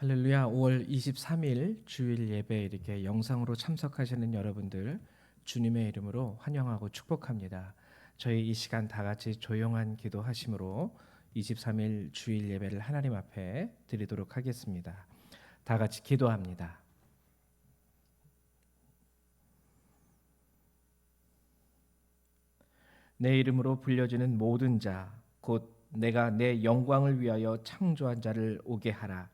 할렐루야. 5월 23일 주일 예배 이렇게 영상으로 참석하시는 여러분들 주님의 이름으로 환영하고 축복합니다. 저희 이 시간 다 같이 조용한 기도하심으로 23일 주일 예배를 하나님 앞에 드리도록 하겠습니다. 다 같이 기도합니다. 내 이름으로 불려지는 모든 자, 곧 내가 내 영광을 위하여 창조한 자를 오게 하라.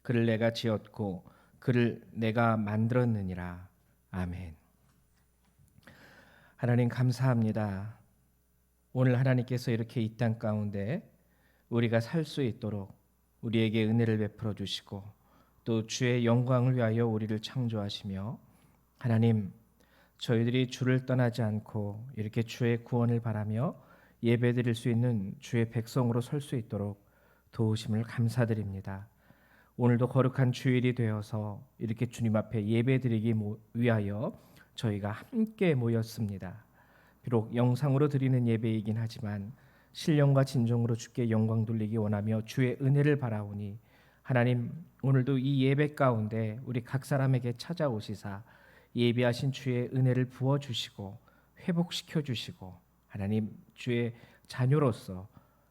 그를 내가 지었고 그를 내가 만들었느니라. 아멘. 하나님 감사합니다. 오늘 하나님께서 이렇게 이 땅 가운데 우리가 살 수 있도록 우리에게 은혜를 베풀어 주시고 또 주의 영광을 위하여 우리를 창조하시며, 하나님 저희들이 주를 떠나지 않고 이렇게 주의 구원을 바라며 예배드릴 수 있는 주의 백성으로 설 수 있도록 도우심을 감사드립니다. 오늘도 거룩한 주일이 되어서 이렇게 주님 앞에 예배드리기 위하여 저희가 함께 모였습니다. 비록 영상으로 드리는 예배이긴 하지만 신령과 진정으로 주께 영광 돌리기 원하며 주의 은혜를 바라오니, 하나님 오늘도 이 예배 가운데 우리 각 사람에게 찾아오시사 예비하신 주의 은혜를 부어주시고 회복시켜 주시고, 하나님 주의 자녀로서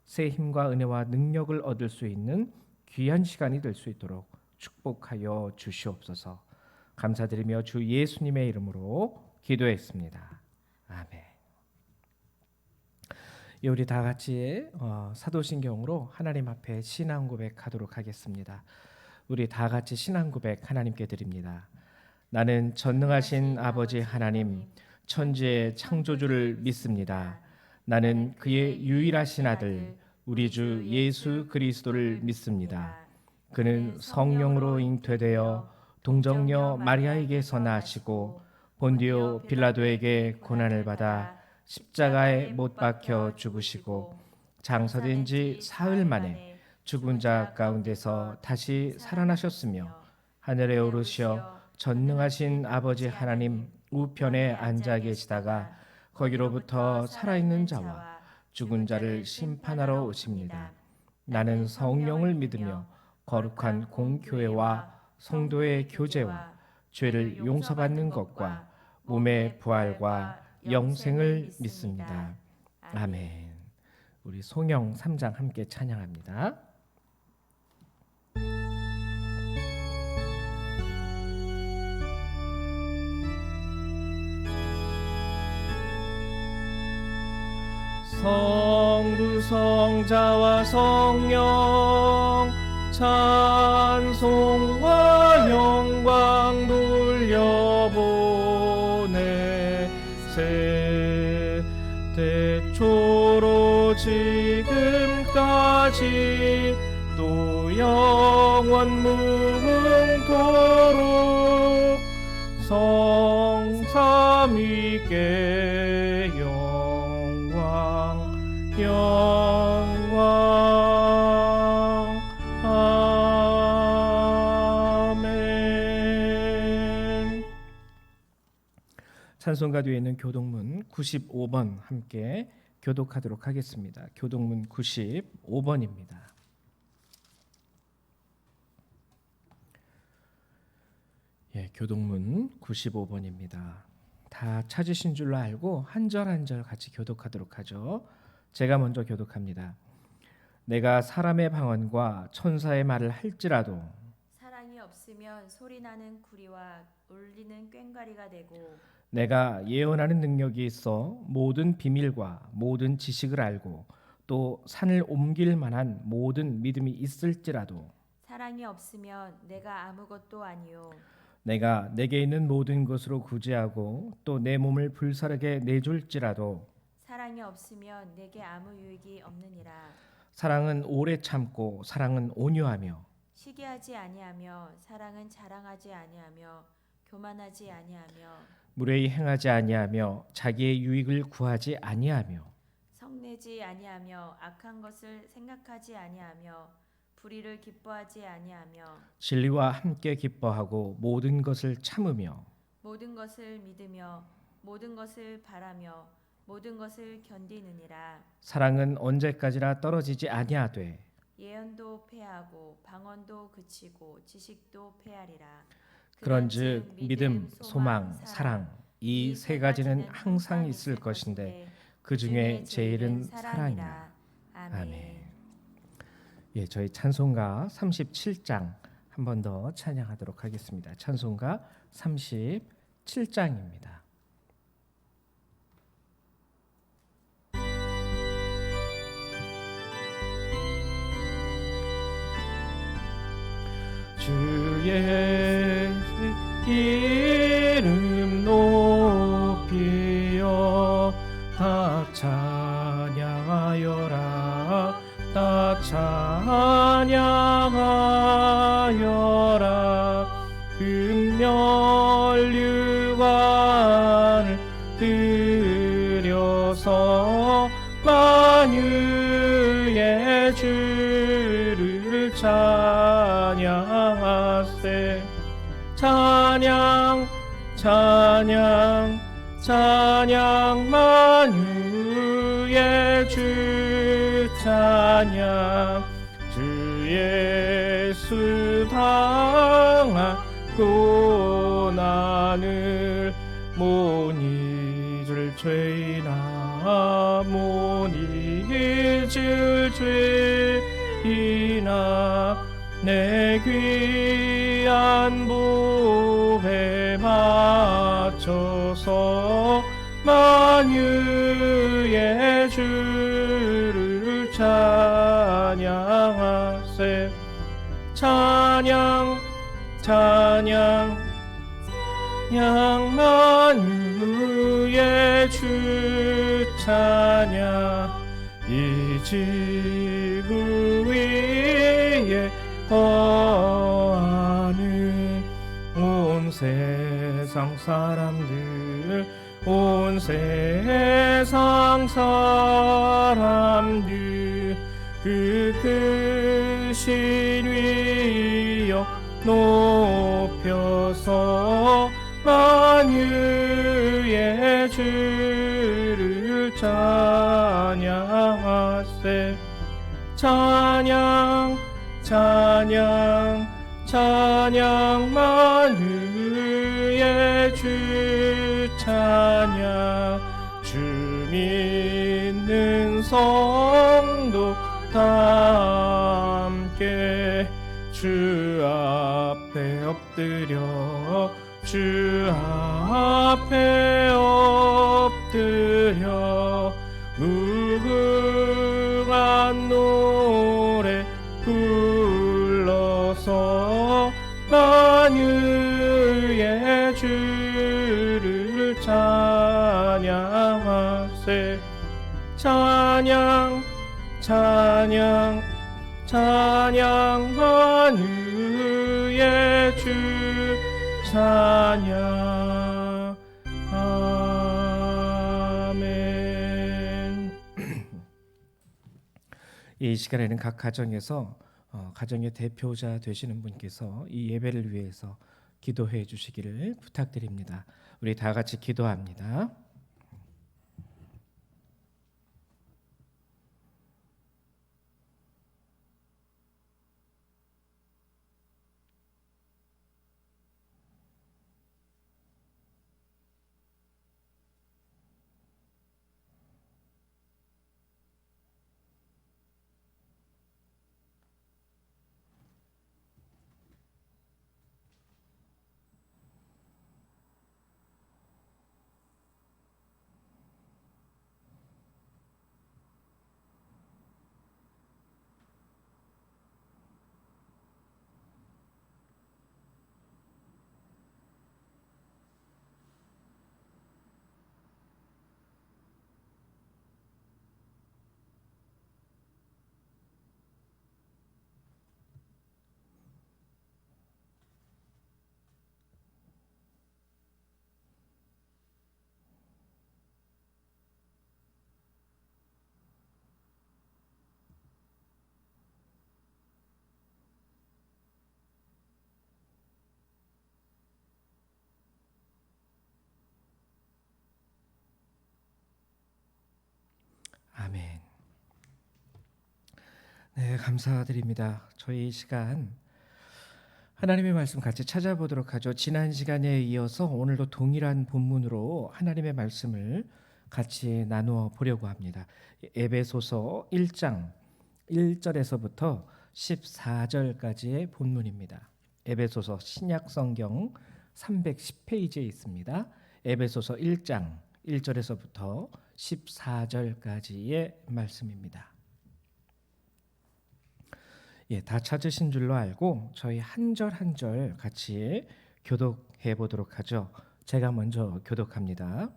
새 힘과 은혜와 능력을 얻을 수 있는 귀한 시간이 될 수 있도록 축복하여 주시옵소서. 감사드리며 주 예수님의 이름으로 기도했습니다. 아멘. 우리 다 같이 사도신경으로 하나님 앞에 신앙 고백하도록 하겠습니다. 우리 다 같이 신앙 고백 하나님께 드립니다. 나는 전능하신 아버지 하나님, 천지의 창조주를 믿습니다. 나는 그의 유일하신 아들 우리 주 예수 그리스도를 믿습니다. 그는 성령으로 잉태되어 동정녀 마리아에게서 나시고 본디오 빌라도에게 고난을 받아 십자가에 못 박혀 죽으시고 장사된 지 사흘 만에 죽은 자 가운데서 다시 살아나셨으며 하늘에 오르시어 전능하신 아버지 하나님 우편에 앉아 계시다가 거기로부터 살아있는 자와 죽은 자를 심판하러 오십니다. 나는 성령을 믿으며 거룩한 공교회와 성도의 교제와 죄를 용서받는 것과 몸의 부활과 영생을 믿습니다. 아멘. 우리 송영 3장 함께 찬양합니다. 성부 성자와 성령 찬송과 영광 돌려보내 세대초로 지금까지 또 영원 무궁토록 성삼위께 영광. 아멘. 찬송가 뒤에 있는 교독문 95번 함께 교독하도록 하겠습니다. 교독문 95번입니다. 교독문 95번입니다. 다 찾으신 줄로 알고 한 절 한 절 같이 교독하도록 하죠. 제가 먼저 교독합니다. 내가 사람의 방언과 천사의 말을 할지라도 사랑이 없으면 소리나는 구리와 울리는 꽹과리가 되고, 내가 예언하는 능력이 있어 모든 비밀과 모든 지식을 알고 또 산을 옮길 만한 모든 믿음이 있을지라도 사랑이 없으면 내가 아무것도 아니요 내가 내게 있는 모든 것으로 구제하고 또 내 몸을 불사르게 내줄지라도 사랑이 없으면 내게 아무 유익이 없느니라. 사랑은 오래 참고 사랑은 온유하며 시기하지 아니하며 사랑은 자랑하지 아니하며 교만하지 아니하며 무례히 행하지 아니하며 자기의 유익을 구하지 아니하며 성내지 아니하며 악한 것을 생각하지 아니하며 불의를 기뻐하지 아니하며 진리와 함께 기뻐하고 모든 것을 참으며 모든 것을 믿으며 모든 것을 바라며 모든 것을 견디느니라. 사랑은 언제까지나 떨어지지 아니하되 예언도 패하고 방언도 그치고 지식도 패하리라. 그런즉 믿음, 소망, 사랑 이 세 가지는 항상 있을 것인데 그 중에 제일은 사랑이라. 아멘. 예, 저희 찬송가 37장 한 번 더 찬양하도록 하겠습니다. 찬송가 37장입니다. 주의 이름 높이여 다 찬양하여라. 다 찬양하여라. 금멸류관을 들여서 만유의 주를 찬양하세. 찬양 찬양 찬양 만유의 주 찬양. 주 예수 당한 고난을 못 잊을 죄이나 못 잊을 죄이나 내 귀한 보배 맞춰서 만유의 주를 찬양하세. 찬양 찬양 찬양 만유의 주 찬양. 이 지구 위에 거하는 온 세상 사람들 온 세상 사람들 그 크신 위여 높여서 만유의 주를 찬양하세. 찬양 찬양 찬양 만유의 주 찬양. 주 믿는 성도 다 함께 주 앞에 엎드려 주 앞에 엎드려 무궁한 노래 불러서 만유의 주를 찬양하세. 찬양 찬양 찬양 만유의 주 찬양. 아멘. 이 시간에는 각 가정에서 가정의 대표자 되시는 분께서 이 예배를 위해서 기도해 주시기를 부탁드립니다. 우리 다 같이 기도합니다. 아멘. 네, 감사드립니다. 저희 이 시간 하나님의 말씀 같이 찾아보도록 하죠. 지난 시간에 이어서 오늘도 동일한 본문으로 하나님의 말씀을 같이 나누어 보려고 합니다. 에베소서 1장 1절에서부터 14절까지의 본문입니다. 에베소서 신약 성경 310페이지에 있습니다. 에베소서 1장 1절에서부터 14절까지의 말씀입니다. 예, 다 찾으신 줄로 알고 저희 한 절 한 절 같이 교독해 보도록 하죠. 제가 먼저 교독합니다.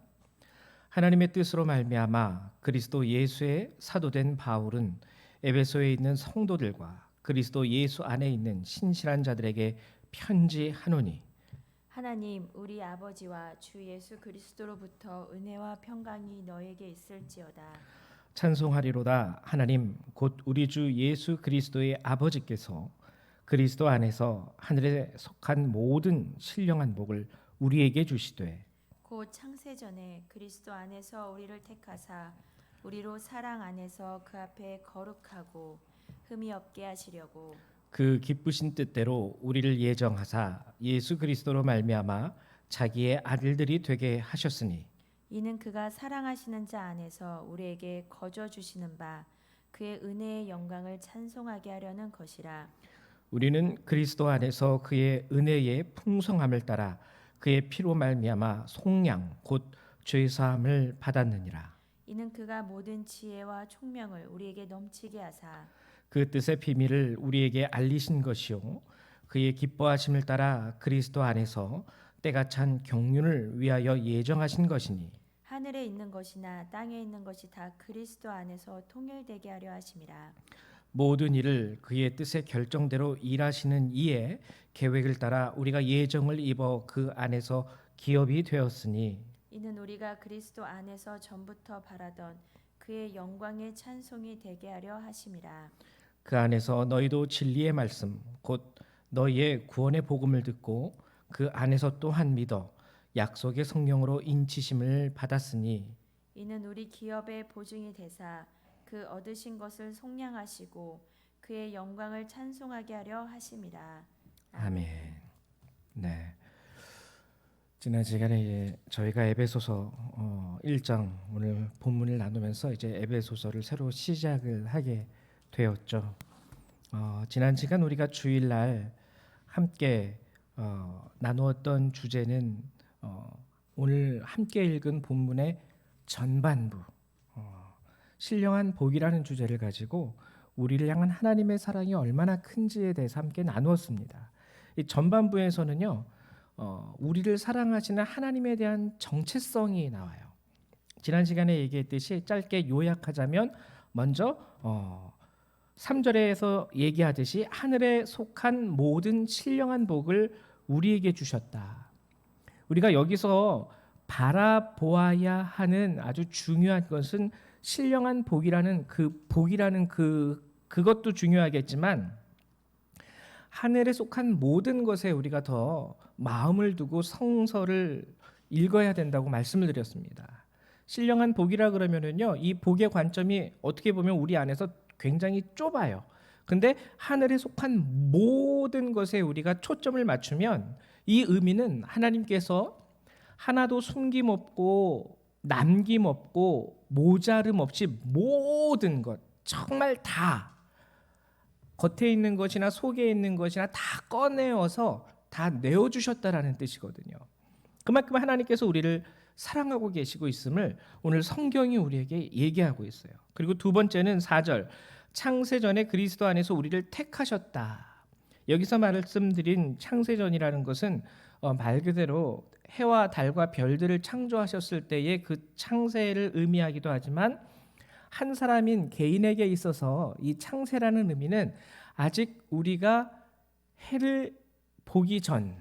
하나님의 뜻으로 말미암아 그리스도 예수의 사도된 바울은 에베소에 있는 성도들과 그리스도 예수 안에 있는 신실한 자들에게 편지하노니 하나님 우리 아버지와 주 예수 그리스도로부터 은혜와 평강이 너에게 있을지어다. 찬송하리로다. 하나님 곧 우리 주 예수 그리스도의 아버지께서 그리스도 안에서 하늘에 속한 모든 신령한 복을 우리에게 주시되 곧 창세전에 그리스도 안에서 우리를 택하사 우리로 사랑 안에서 그 앞에 거룩하고 흠이 없게 하시려고 그 기쁘신 뜻대로 우리를 예정하사 예수 그리스도로 말미암아 자기의 아들들이 되게 하셨으니 이는 그가 사랑하시는 자 안에서 우리에게 거저 주시는 바 그의 은혜의 영광을 찬송하게 하려는 것이라. 우리는 그리스도 안에서 그의 은혜의 풍성함을 따라 그의 피로 말미암아 속량 곧 죄 사함을 받았느니라. 이는 그가 모든 지혜와 총명을 우리에게 넘치게 하사 그 뜻의 비밀을 우리에게 알리신 것이요 그의 기뻐하심을 따라 그리스도 안에서 때가 찬 경륜을 위하여 예정하신 것이니 하늘에 있는 것이나 땅에 있는 것이 다 그리스도 안에서 통일되게 하려 하심이라. 모든 일을 그의 뜻의 결정대로 일하시는 이에 계획을 따라 우리가 예정을 입어 그 안에서 기업이 되었으니 이는 우리가 그리스도 안에서 전부터 바라던 그의 영광의 찬송이 되게 하려 하심이라. 그 안에서 너희도 진리의 말씀 곧 너희의 구원의 복음을 듣고 그 안에서 또한 믿어 약속의 성령으로 인치심을 받았으니 이는 우리 기업의 보증이 되사 그 얻으신 것을 속량하시고 그의 영광을 찬송하게 하려 하심이라. 아멘. 네. 지난 시간에 저희가 에베소서 1장 오늘 본문을 나누면서 이제 에베소서를 새로 시작을 하게 되었죠. 지난 시간 우리가 주일날 함께 나누었던 주제는 오늘 함께 읽은 본문의 전반부 신령한 복이라는 주제를 가지고 우리를 향한 하나님의 사랑이 얼마나 큰지에 대해서 함께 나누었습니다. 이 전반부에서는요 우리를 사랑하시는 하나님에 대한 정체성이 나와요. 지난 시간에 얘기했듯이 짧게 요약하자면 먼저 3절에서 얘기하듯이 하늘에 속한 모든 신령한 복을 우리에게 주셨다. 우리가 여기서 바라보아야 하는 아주 중요한 것은 신령한 복이라는 그것도 중요하겠지만 하늘에 속한 모든 것에 우리가 더 마음을 두고 성서를 읽어야 된다고 말씀을 드렸습니다. 신령한 복이라 그러면은요, 이 복의 관점이 어떻게 보면 우리 안에서 굉장히 좁아요. 근데 하늘에 속한 모든 것에 우리가 초점을 맞추면 이 의미는 하나님께서 하나도 숨김없고 남김없고 모자름 없이 모든 것 정말 다 겉에 있는 것이나 속에 있는 것이나 다 꺼내어서 다 내어주셨다라는 뜻이거든요. 그만큼 하나님께서 우리를 사랑하고 계시고 있음을 오늘 성경이 우리에게 얘기하고 있어요. 그리고 두 번째는 4절 창세전에 그리스도 안에서 우리를 택하셨다. 여기서 말씀드린 창세전이라는 것은 말 그대로 해와 달과 별들을 창조하셨을 때의 그 창세를 의미하기도 하지만 한 사람인 개인에게 있어서 이 창세라는 의미는 아직 우리가 해를 보기 전,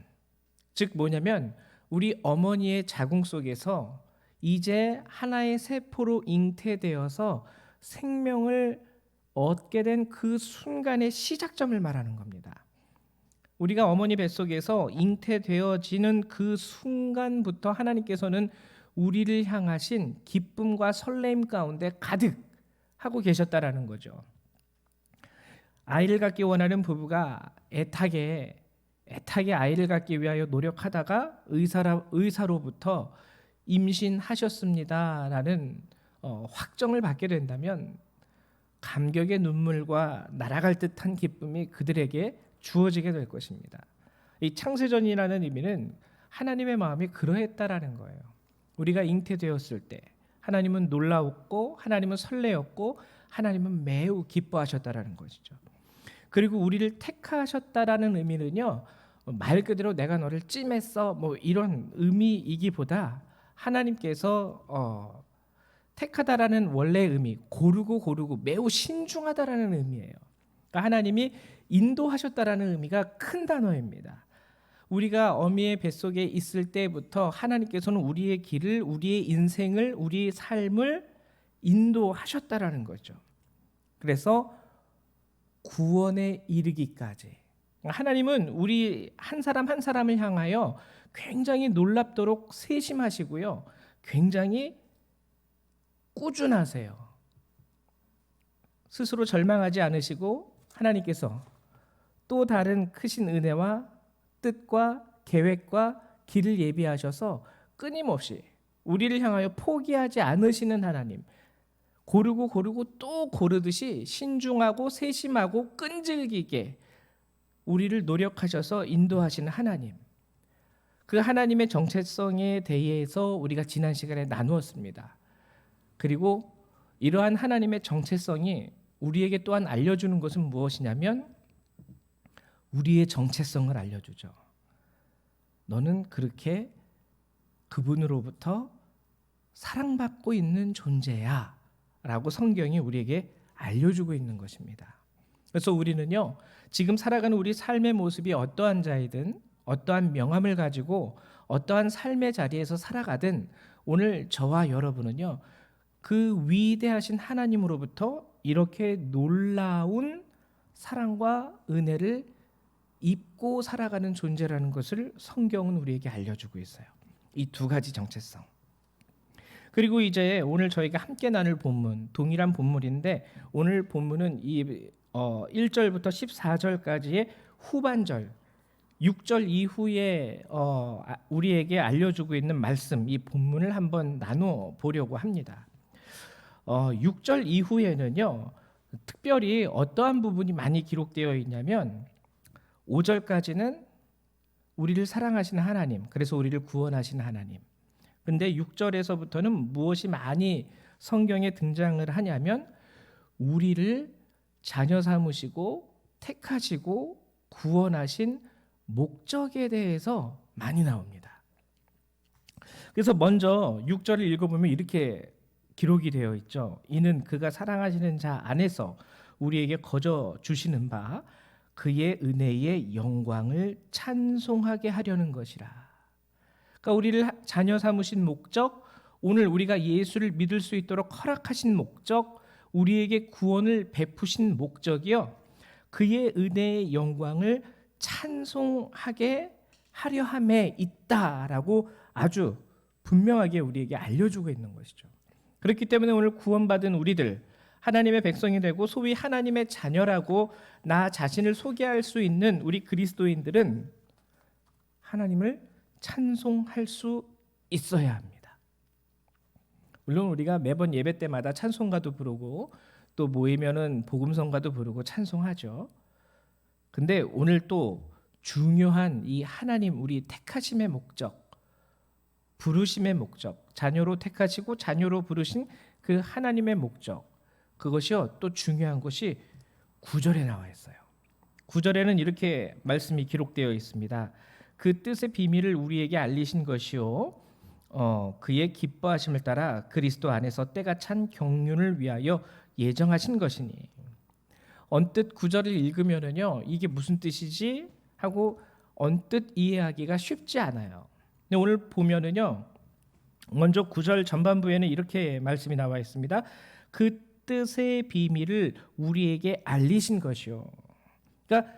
즉 뭐냐면 우리 어머니의 자궁 속에서 이제 하나의 세포로 잉태되어서 생명을 얻게 된 그 순간의 시작점을 말하는 겁니다. 우리가 어머니 뱃속에서 잉태되어지는 그 순간부터 하나님께서는 우리를 향하신 기쁨과 설렘 가운데 가득 하고 계셨다라는 거죠. 아이를 갖기 원하는 부부가 애타게 아이를 갖기 위하여 노력하다가 의사로부터 임신하셨습니다라는 확정을 받게 된다면 감격의 눈물과 날아갈 듯한 기쁨이 그들에게 주어지게 될 것입니다. 이 창세전이라는 의미는 하나님의 마음이 그러했다라는 거예요. 우리가 잉태되었을 때 하나님은 놀라웠고 하나님은 설레었고 하나님은 매우 기뻐하셨다라는 것이죠. 그리고 우리를 택하셨다라는 의미는요, 말 그대로 내가 너를 찜했어 뭐 이런 의미이기보다 하나님께서 택하다라는 원래의 의미, 고르고 매우 신중하다라는 의미예요. 그러니까 하나님이 인도하셨다라는 의미가 큰 단어입니다. 우리가 어미의 뱃속에 있을 때부터 하나님께서는 우리의 길을, 우리의 인생을, 우리의 삶을 인도하셨다라는 거죠. 그래서 구원에 이르기까지 하나님은 우리 한 사람 한 사람을 향하여 굉장히 놀랍도록 세심하시고요, 굉장히 꾸준하세요. 스스로 절망하지 않으시고 하나님께서 또 다른 크신 은혜와 뜻과 계획과 길을 예비하셔서 끊임없이 우리를 향하여 포기하지 않으시는 하나님, 고르고 또 고르듯이 신중하고 세심하고 끈질기게 우리를 노력하셔서 인도하시는 하나님, 그 하나님의 정체성에 대해서 우리가 지난 시간에 나누었습니다. 그리고 이러한 하나님의 정체성이 우리에게 또한 알려주는 것은 무엇이냐면 우리의 정체성을 알려주죠. 너는 그렇게 그분으로부터 사랑받고 있는 존재야 라고 성경이 우리에게 알려주고 있는 것입니다. 그래서 우리는요, 지금 살아가는 우리 삶의 모습이 어떠한 자이든 어떠한 명함을 가지고 어떠한 삶의 자리에서 살아가든 오늘 저와 여러분은요, 그 위대하신 하나님으로부터 이렇게 놀라운 사랑과 은혜를 입고 살아가는 존재라는 것을 성경은 우리에게 알려주고 있어요. 이 두 가지 정체성. 그리고 이제 오늘 저희가 함께 나눌 본문, 동일한 본문인데 오늘 본문은 이 1절부터 14절까지의 후반절, 6절 이후에 우리에게 알려주고 있는 말씀, 이 본문을 한번 나눠 보려고 합니다. 6절 이후에는요, 특별히 어떠한 부분이 많이 기록되어 있냐면 5절까지는 우리를 사랑하시는 하나님, 그래서 우리를 구원하시는 하나님. 근데 6절에서부터는 무엇이 많이 성경에 등장을 하냐면 우리를 자녀 삼으시고 택하시고 구원하신 목적에 대해서 많이 나옵니다. 그래서 먼저 6절을 읽어보면 이렇게 기록이 되어 있죠. 이는 그가 사랑하시는 자 안에서 우리에게 거저 주시는 바 그의 은혜의 영광을 찬송하게 하려는 것이라. 그러니까 우리를 자녀 삼으신 목적, 오늘 우리가 예수를 믿을 수 있도록 허락하신 목적, 우리에게 구원을 베푸신 목적이요, 그의 은혜의 영광을 찬송하게 하려 함에 있다라고 아주 분명하게 우리에게 알려주고 있는 것이죠. 그렇기 때문에 오늘 구원받은 우리들, 하나님의 백성이 되고 소위 하나님의 자녀라고 나 자신을 소개할 수 있는 우리 그리스도인들은 하나님을 찬송할 수 있어야 합니다. 물론 우리가 매번 예배 때마다 찬송가도 부르고 또 모이면은 복음성가도 부르고 찬송하죠. 근데 오늘 또 중요한 이 하나님 우리 택하심의 목적, 부르심의 목적, 자녀로 택하시고 자녀로 부르신 그 하나님의 목적, 그것이요 또 중요한 것이 9절에 나와 있어요. 9절에는 이렇게 말씀이 기록되어 있습니다. 그 뜻의 비밀을 우리에게 알리신 것이요 그의 기뻐하심을 따라 그리스도 안에서 때가 찬 경륜을 위하여 예정하신 것이니. 언뜻 9절을 읽으면은요 이게 무슨 뜻이지 하고 언뜻 이해하기가 쉽지 않아요. 근데 오늘 보면은요 먼저 9절 전반부에는 이렇게 말씀이 나와 있습니다. 그 뜻의 비밀을 우리에게 알리신 것이요. 그러니까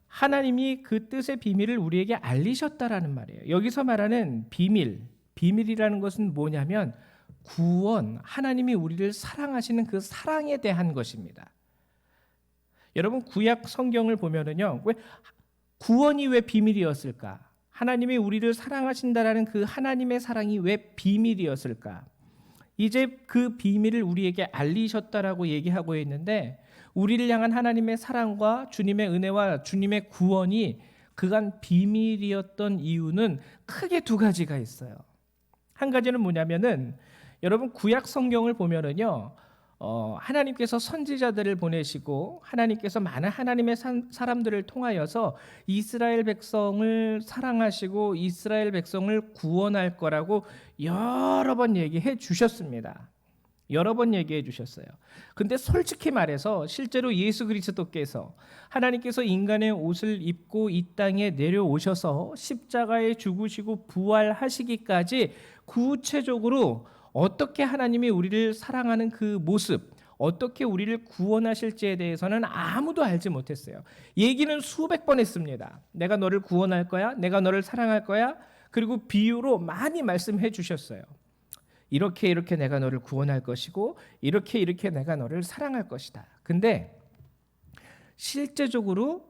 하나님이 그 뜻의 비밀을 우리에게 알리셨다라는 말이에요. 여기서 말하는 비밀이라는 것은 뭐냐면 구원, 하나님이 우리를 사랑하시는 그 사랑에 대한 것입니다. 여러분 구약 성경을 보면은요, 왜 구원이 왜 비밀이었을까? 하나님이 우리를 사랑하신다라는 그 하나님의 사랑이 왜 비밀이었을까? 이제 그 비밀을 우리에게 알리셨다라고 얘기하고 있는데, 우리를 향한 하나님의 사랑과 주님의 은혜와 주님의 구원이 그간 비밀이었던 이유는 크게 두 가지가 있어요. 한 가지는 뭐냐면은, 여러분 구약 성경을 보면은요, 하나님께서 선지자들을 보내시고 하나님께서 많은 하나님의 사람들을 통하여서 이스라엘 백성을 사랑하시고 이스라엘 백성을 구원할 거라고 여러 번 얘기해 주셨습니다. 여러 번 얘기해 주셨어요. 근데 솔직히 말해서 실제로 예수 그리스도께서 하나님께서 인간의 옷을 입고 이 땅에 내려오셔서 십자가에 죽으시고 부활하시기까지 구체적으로 어떻게 하나님이 우리를 사랑하는 그 모습, 어떻게 우리를 구원하실지에 대해서는 아무도 알지 못했어요. 얘기는 수백 번 했습니다. 내가 너를 구원할 거야, 내가 너를 사랑할 거야. 그리고 비유로 많이 말씀해 주셨어요. 이렇게 내가 너를 구원할 것이고 이렇게 내가 너를 사랑할 것이다. 근데 실제적으로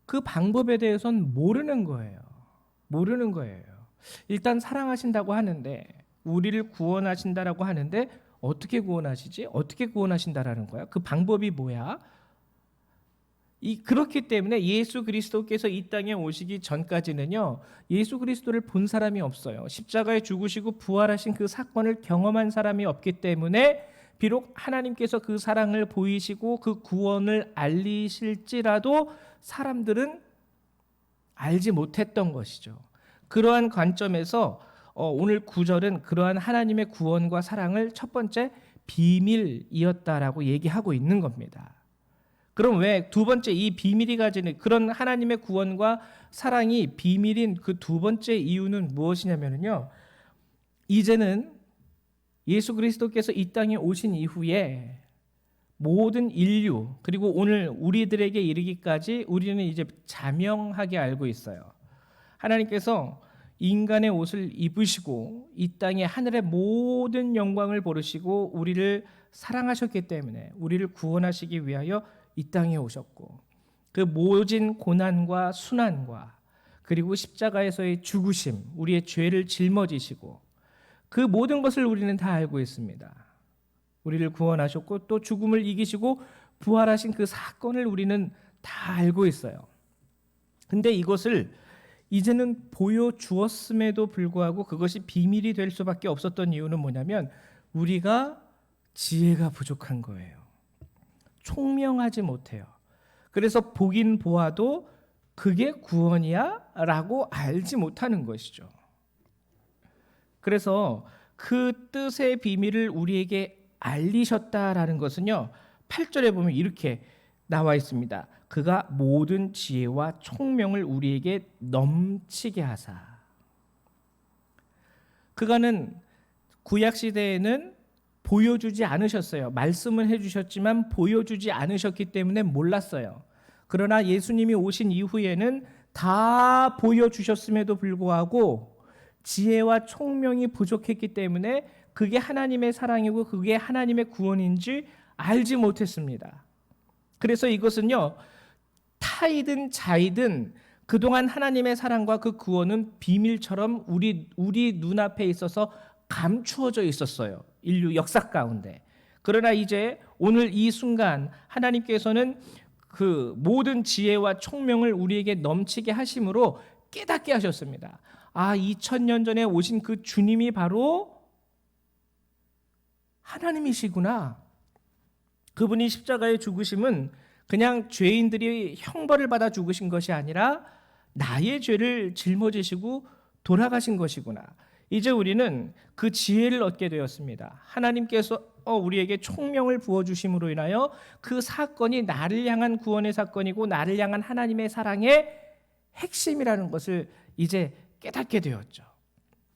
그 방법에 대해서는 모르는 거예요. 일단 사랑하신다고 하는데, 우리를 구원하신다라고 하는데 어떻게 구원하시지? 어떻게 구원하신다라는 거야? 그 방법이 뭐야? 그렇기 때문에 예수 그리스도께서 이 땅에 오시기 전까지는요, 예수 그리스도를 본 사람이 없어요. 십자가에 죽으시고 부활하신 그 사건을 경험한 사람이 없기 때문에 비록 하나님께서 그 사랑을 보이시고 그 구원을 알리실지라도 사람들은 알지 못했던 것이죠. 그러한 관점에서 오늘 9절은 그러한 하나님의 구원과 사랑을 첫 번째 비밀이었다라고 얘기하고 있는 겁니다. 그럼 왜 두 번째 이 비밀이 가지는 그런 하나님의 구원과 사랑이 비밀인 그 두 번째 이유는 무엇이냐면요, 이제는 예수 그리스도께서 이 땅에 오신 이후에 모든 인류, 그리고 오늘 우리들에게 이르기까지 우리는 이제 자명하게 알고 있어요. 하나님께서 인간의 옷을 입으시고 이 땅에 하늘의 모든 영광을 보르시고 우리를 사랑하셨기 때문에 우리를 구원하시기 위하여 이 땅에 오셨고, 그 모진 고난과 순환과 그리고 십자가에서의 죽으심, 우리의 죄를 짊어지시고 그 모든 것을 우리는 다 알고 있습니다. 우리를 구원하셨고 또 죽음을 이기시고 부활하신 그 사건을 우리는 다 알고 있어요. 근데 이것을 이제는 보여주었음에도 불구하고 그것이 비밀이 될 수밖에 없었던 이유는 뭐냐면, 우리가 지혜가 부족한 거예요. 총명하지 못해요. 그래서 보긴 보아도 그게 구원이야? 라고 알지 못하는 것이죠. 그래서 그 뜻의 비밀을 우리에게 알리셨다라는 것은요, 8절에 보면 이렇게 나와 있습니다. 그가 모든 지혜와 총명을 우리에게 넘치게 하사. 그가는 구약 시대에는 보여주지 않으셨어요. 말씀은 해주셨지만 보여주지 않으셨기 때문에 몰랐어요. 그러나 예수님이 오신 이후에는 다 보여주셨음에도 불구하고 지혜와 총명이 부족했기 때문에 그게 하나님의 사랑이고 그게 하나님의 구원인지 알지 못했습니다. 그래서 이것은요, 타이든 자이든 그동안 하나님의 사랑과 그 구원은 비밀처럼 우리 눈앞에 있어서 감추어져 있었어요. 인류 역사 가운데. 그러나 이제 오늘 이 순간 하나님께서는 그 모든 지혜와 총명을 우리에게 넘치게 하심으로 깨닫게 하셨습니다. 2000년 전에 오신 그 주님이 바로 하나님이시구나. 그분이 십자가에 죽으심은 그냥 죄인들이 형벌을 받아 죽으신 것이 아니라 나의 죄를 짊어지시고 돌아가신 것이구나. 이제 우리는 그 지혜를 얻게 되었습니다. 하나님께서 우리에게 총명을 부어주심으로 인하여 그 사건이 나를 향한 구원의 사건이고 나를 향한 하나님의 사랑의 핵심이라는 것을 이제 깨닫게 되었죠.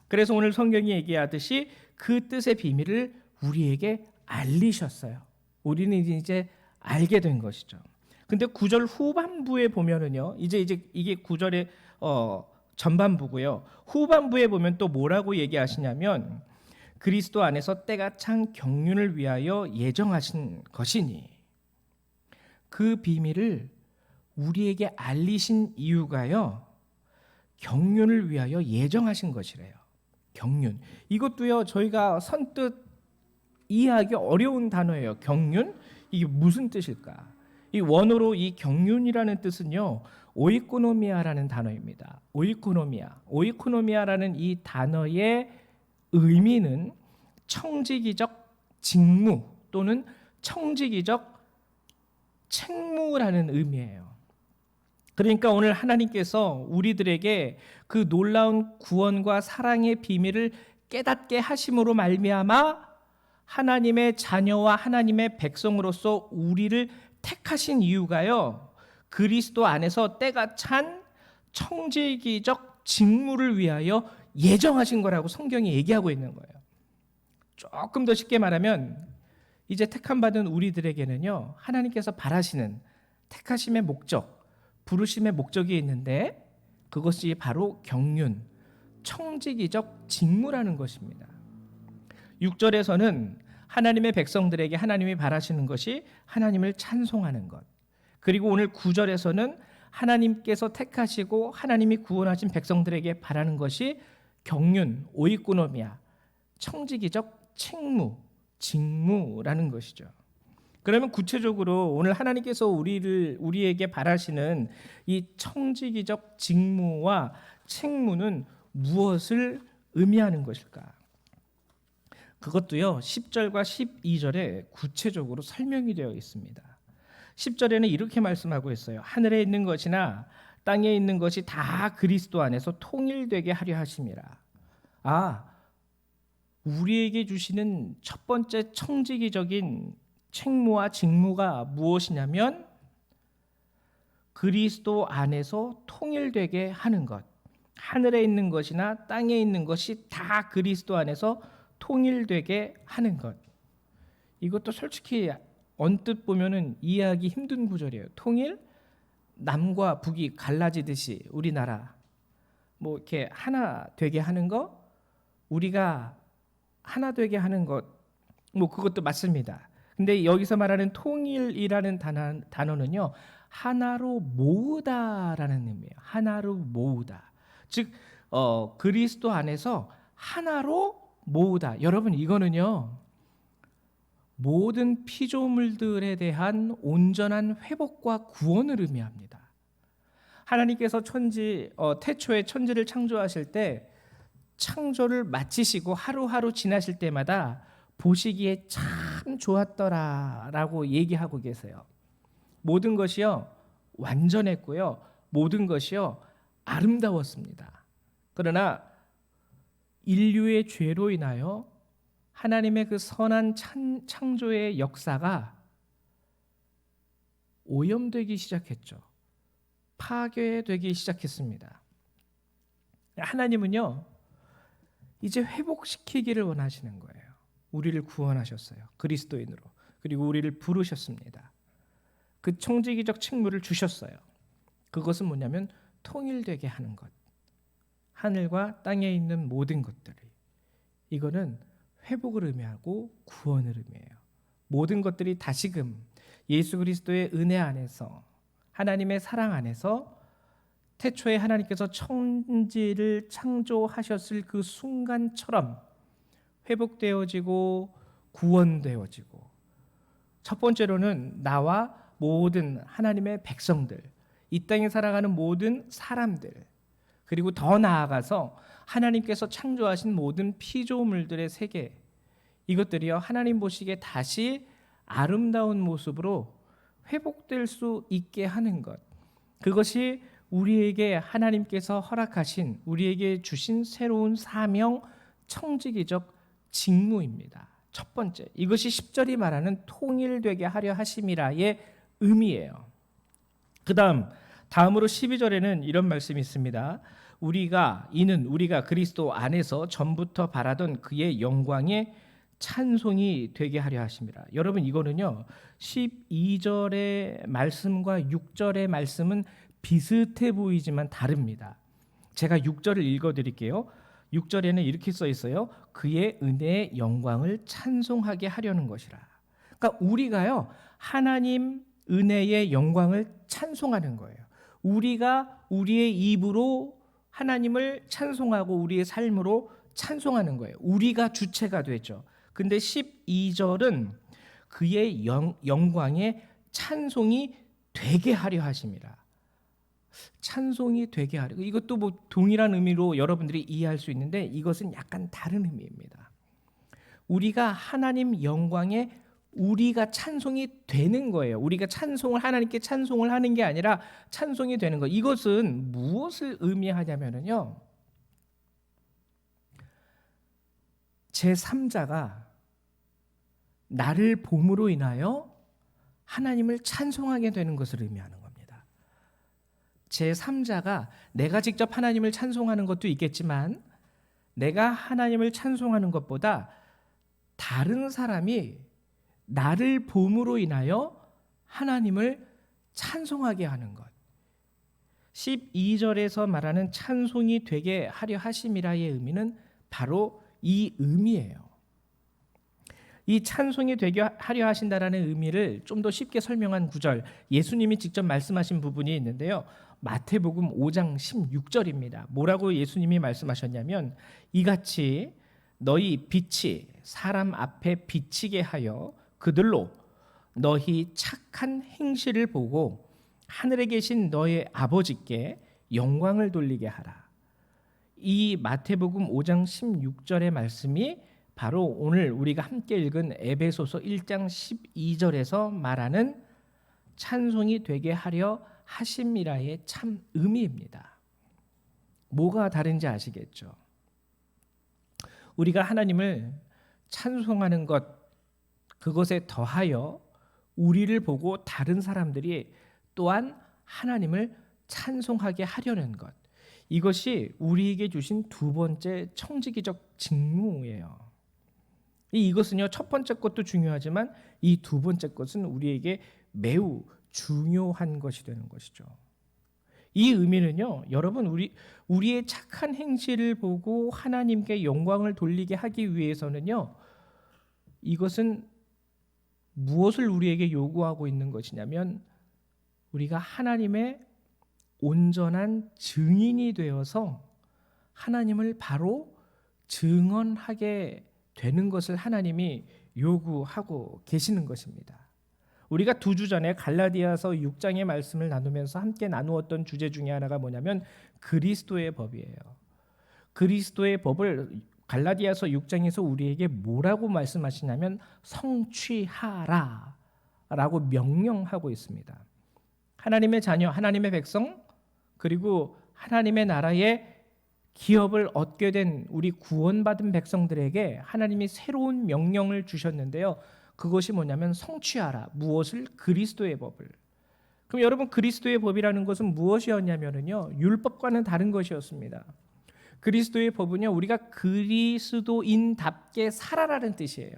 그래서 오늘 성경이 얘기하듯이 그 뜻의 비밀을 우리에게 알리셨어요. 우리는 이제 알게 된 것이죠. 근데 9절 후반부에 보면은요, 이제 이게 9절의 전반부고요. 후반부에 보면 또 뭐라고 얘기하시냐면, 그리스도 안에서 때가 찬 경륜을 위하여 예정하신 것이니. 그 비밀을 우리에게 알리신 이유가요, 경륜을 위하여 예정하신 것이래요. 경륜. 이것도요, 저희가 선뜻 이해하기 어려운 단어예요. 경륜? 이게 무슨 뜻일까? 이 원어로 이 경륜이라는 뜻은요, 오이코노미아라는 단어입니다. 오이코노미아라는 이 단어의 의미는 청지기적 직무 또는 청지기적 책무라는 의미예요. 그러니까 오늘 하나님께서 우리들에게 그 놀라운 구원과 사랑의 비밀을 깨닫게 하심으로 말미암아 하나님의 자녀와 하나님의 백성으로서 우리를 택하신 이유가요, 그리스도 안에서 때가 찬 청지기적 직무를 위하여 예정하신 거라고 성경이 얘기하고 있는 거예요. 조금 더 쉽게 말하면 이제 택함 받은 우리들에게는요, 하나님께서 바라시는 택하심의 목적, 부르심의 목적이 있는데 그것이 바로 경륜, 청지기적 직무라는 것입니다. 6절에서는 하나님의 백성들에게 하나님이 바라시는 것이 하나님을 찬송하는 것, 그리고 오늘 9절에서는 하나님께서 택하시고 하나님이 구원하신 백성들에게 바라는 것이 경륜, 오이코노미아, 청지기적 책무, 직무라는 것이죠. 그러면 구체적으로 오늘 하나님께서 우리에게 바라시는 이 청지기적 직무와 책무는 무엇을 의미하는 것일까? 그것도요, 10절과 12절에 구체적으로 설명이 되어 있습니다. 10절에는 이렇게 말씀하고 있어요. 하늘에 있는 것이나 땅에 있는 것이 다 그리스도 안에서 통일되게 하려 하심이라. 우리에게 주시는 첫 번째 청지기적인 책무와 직무가 무엇이냐면 그리스도 안에서 통일되게 하는 것. 하늘에 있는 것이나 땅에 있는 것이 다 그리스도 안에서 통일되게 하는 것. 이것도 솔직히 언뜻 보면은 이해하기 힘든 구절이에요. 통일? 남과 북이 갈라지듯이 우리나라 뭐 이렇게 하나 되게 하는 거, 우리가 하나 되게 하는 것, 뭐 그것도 맞습니다. 근데 여기서 말하는 통일이라는 단어는요, 하나로 모으다라는 의미예요. 하나로 모으다. 즉 그리스도 안에서 하나로 모으다. 여러분, 이거는요, 모든 피조물들에 대한 온전한 회복과 구원을 의미합니다. 하나님께서 태초에 천지를 창조하실 때 창조를 마치시고 하루하루 지나실 때마다 보시기에 참 좋았더라라고 얘기하고 계세요. 모든 것이요 완전했고요, 모든 것이요 아름다웠습니다. 그러나 인류의 죄로 인하여 하나님의 그 선한 창조의 역사가 오염되기 시작했죠. 파괴되기 시작했습니다. 하나님은요, 이제 회복시키기를 원하시는 거예요. 우리를 구원하셨어요. 그리스도인으로. 그리고 우리를 부르셨습니다. 그 청지기적 책무를 주셨어요. 그것은 뭐냐면 통일되게 하는 것. 하늘과 땅에 있는 모든 것들이. 이거는 회복을 의미하고 구원을 의미해요. 모든 것들이 다시금 예수 그리스도의 은혜 안에서, 하나님의 사랑 안에서 태초에 하나님께서 천지를 창조하셨을 그 순간처럼 회복되어지고 구원되어지고, 첫 번째로는 나와 모든 하나님의 백성들, 이 땅에 살아가는 모든 사람들, 그리고 더 나아가서 하나님께서 창조하신 모든 피조물들의 세계, 이것들이요 하나님 보시기에 다시 아름다운 모습으로 회복될 수 있게 하는 것, 그것이 우리에게 하나님께서 허락하신, 우리에게 주신 새로운 사명, 청지기적 직무입니다. 첫 번째, 이것이 10절이 말하는 통일되게 하려 하심이라의 의미예요. 다음으로 12절에는 이런 말씀이 있습니다. 우리가 그리스도 안에서 전부터 바라던 그의 영광의 찬송이 되게 하려 하심이라. 여러분, 이거는요 12절의 말씀과 6절의 말씀은 비슷해 보이지만 다릅니다. 제가 6절을 읽어드릴게요. 6절에는 이렇게 써 있어요. 그의 은혜의 영광을 찬송하게 하려는 것이라. 그러니까 우리가요 하나님 은혜의 영광을 찬송하는 거예요. 우리가 우리의 입으로 하나님을 찬송하고 우리의 삶으로 찬송하는 거예요. 우리가 주체가 되죠. 근데 12절은 그의 영광에 찬송이 되게 하려 하심이라. 찬송이 되게 하려. 이것도 뭐 동일한 의미로 여러분들이 이해할 수 있는데 이것은 약간 다른 의미입니다. 우리가 하나님 영광에 우리가 찬송이 되는 거예요. 우리가 찬송을 하나님께 찬송을 하는 게 아니라 찬송이 되는 거. 이것은 무엇을 의미하냐면요. 제3자가 나를 봄으로 인하여 하나님을 찬송하게 되는 것을 의미하는 겁니다. 제3자가 내가 직접 하나님을 찬송하는 것도 있겠지만 내가 하나님을 찬송하는 것보다 다른 사람이 나를 봄으로 인하여 하나님을 찬송하게 하는 것. 12절에서 말하는 찬송이 되게 하려 하심이라의 의미는 바로 이 의미예요. 이 찬송이 되게 하려 하신다라는 의미를 좀 더 쉽게 설명한 구절, 예수님이 직접 말씀하신 부분이 있는데요. 마태복음 5장 16절입니다. 뭐라고 예수님이 말씀하셨냐면 이같이 너희 빛이 사람 앞에 비치게 하여 그들로 너희 착한 행실을 보고 하늘에 계신 너의 아버지께 영광을 돌리게 하라. 이 마태복음 5장 16절의 말씀이 바로 오늘 우리가 함께 읽은 에베소서 1장 12절에서 말하는 찬송이 되게 하려 하심이라의 참 의미입니다. 뭐가 다른지 아시겠죠? 우리가 하나님을 찬송하는 것, 그것에 더하여 우리를 보고 다른 사람들이 또한 하나님을 찬송하게 하려는 것, 이것이 우리에게 주신 두 번째 청지기적 직무예요. 이것은요, 첫 번째 것도 중요하지만 이 두 번째 것은 우리에게 매우 중요한 것이 되는 것이죠. 이 의미는요, 여러분, 우리의 착한 행실을 보고 하나님께 영광을 돌리게 하기 위해서는요, 이것은 무엇을 우리에게 요구하고 있는 것이냐면 우리가 하나님의 온전한 증인이 되어서 하나님을 바로 증언하게 되는 것을 하나님이 요구하고 계시는 것입니다. 우리가 2주 전에 갈라디아서 6장의 말씀을 나누면서 함께 나누었던 주제 중에 하나가 뭐냐면 그리스도의 법이에요. 그리스도의 법을 갈라디아서 6장에서 우리에게 뭐라고 말씀하시냐면 성취하라 라고 명령하고 있습니다. 하나님의 자녀, 하나님의 백성, 그리고 하나님의 나라의 기업을 얻게 된 우리 구원받은 백성들에게 하나님이 새로운 명령을 주셨는데요. 그것이 뭐냐면 성취하라. 무엇을? 그리스도의 법을. 그럼 여러분, 그리스도의 법이라는 것은 무엇이었냐면요, 율법과는 다른 것이었습니다. 그리스도의 법은요, 우리가 그리스도인답게 살아라는 뜻이에요.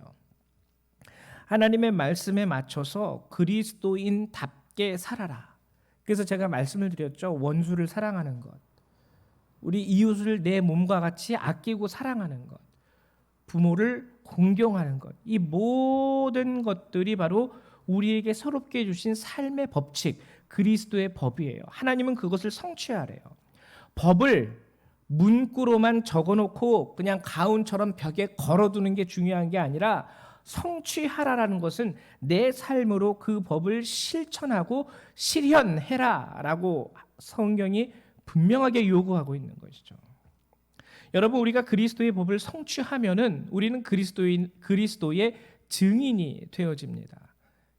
하나님의 말씀에 맞춰서 그리스도인답게 살아라. 그래서 제가 말씀을 드렸죠. 원수를 사랑하는 것, 우리 이웃을 내 몸과 같이 아끼고 사랑하는 것, 부모를 공경하는 것, 이 모든 것들이 바로 우리에게 새롭게 주신 삶의 법칙, 그리스도의 법이에요. 하나님은 그것을 성취하래요. 법을 문구로만 적어놓고 그냥 가훈처럼 벽에 걸어두는 게 중요한 게 아니라 성취하라라는 것은 내 삶으로 그 법을 실천하고 실현해라라고 성경이 분명하게 요구하고 있는 것이죠. 여러분, 우리가 그리스도의 법을 성취하면은 우리는 그리스도의 증인이 되어집니다.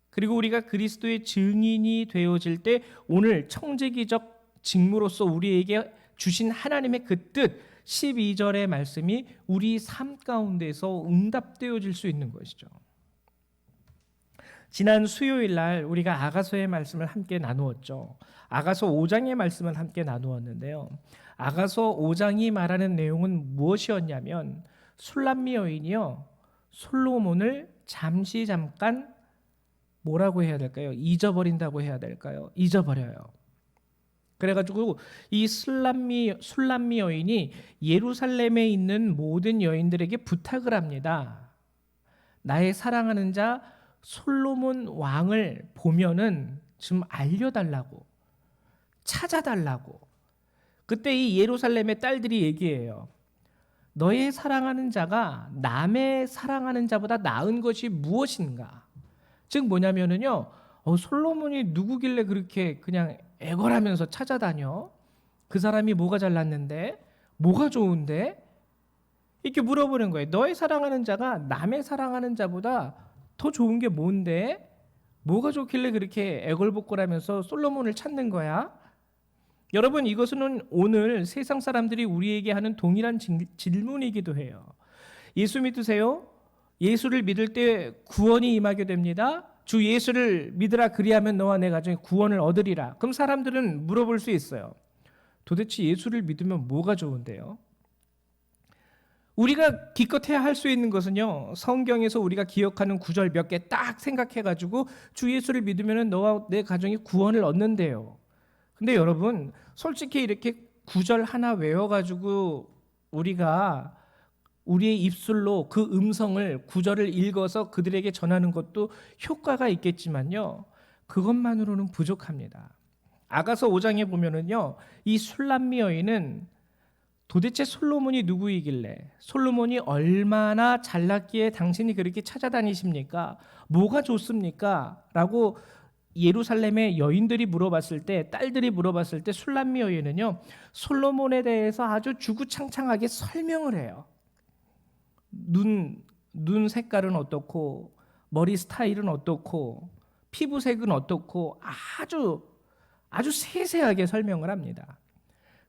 그리고 우리가 그리스도의 증인이 되어질 때 오늘 청지기적 직무로서 우리에게 주신 하나님의 그 뜻, 12절의 말씀이 우리 삶 가운데서 응답되어질 수 있는 것이죠. 지난 수요일 날 우리가 아가서의 말씀을 함께 나누었죠. 아가서 5장의 말씀을 함께 나누었는데요. 아가서 5장이 말하는 내용은 무엇이었냐면 술람미 여인이요, 솔로몬을 잠깐 뭐라고 해야 될까요? 잊어버린다고 해야 될까요? 잊어버려요. 그래가지고 이 술람미 여인이 예루살렘에 있는 모든 여인들에게 부탁을 합니다. 나의 사랑하는 자 솔로몬 왕을 보면은 좀 알려달라고, 찾아달라고. 그때 이 예루살렘의 딸들이 얘기해요. 너의 사랑하는 자가 남의 사랑하는 자보다 나은 것이 무엇인가? 즉 뭐냐면은요, 솔로몬이 누구길래 그렇게 그냥 애걸하면서 찾아다녀? 그 사람이 뭐가 잘났는데? 뭐가 좋은데? 이렇게 물어보는 거예요. 너의 사랑하는 자가 남의 사랑하는 자보다 더 좋은 게 뭔데? 뭐가 좋길래 그렇게 애걸복걸하면서 솔로몬을 찾는 거야? 여러분, 이것은 오늘 세상 사람들이 우리에게 하는 동일한 질문이기도 해요. 예수 믿으세요? 예수를 믿을 때 구원이 임하게 됩니다. 주 예수를 믿으라, 그리하면 너와 내 가정이 구원을 얻으리라. 그럼 사람들은 물어볼 수 있어요. 도대체 예수를 믿으면 뭐가 좋은데요? 우리가 기껏해야 할 수 있는 것은요, 성경에서 우리가 기억하는 구절 몇 개 딱 생각해가지고 주 예수를 믿으면 너와 내 가정이 구원을 얻는데요. 근데 여러분, 솔직히 이렇게 구절 하나 외워가지고 우리가 우리의 입술로 그 음성을, 구절을 읽어서 그들에게 전하는 것도 효과가 있겠지만요, 그것만으로는 부족합니다. 아가서 5장에 보면은요, 이 술람미 여인은 도대체 솔로몬이 누구이길래, 솔로몬이 얼마나 잘났기에 당신이 그렇게 찾아다니십니까? 뭐가 좋습니까? 라고 예루살렘의 여인들이 물어봤을 때, 딸들이 물어봤을 때 술람미 여인은요, 솔로몬에 대해서 아주 주구장창하게 설명을 해요. 눈 색깔은 어떻고, 머리 스타일은 어떻고, 피부색은 어떻고, 아주 세세하게 설명을 합니다.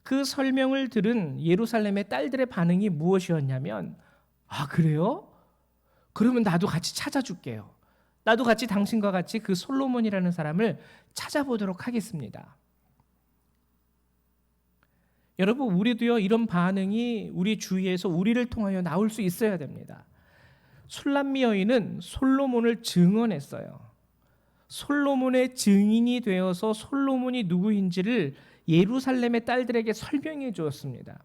그 설명을 들은 예루살렘의 딸들의 반응이 무엇이었냐면, 아, 그래요? 그러면 나도 같이 찾아줄게요. 나도 같이 당신과 같이 그 솔로몬이라는 사람을 찾아보도록 하겠습니다. 여러분, 우리도요, 이런 반응이 우리 주위에서 우리를 통하여 나올 수 있어야 됩니다. 술람미 여인은 솔로몬을 증언했어요. 솔로몬의 증인이 되어서 솔로몬이 누구인지를 예루살렘의 딸들에게 설명해 주었습니다.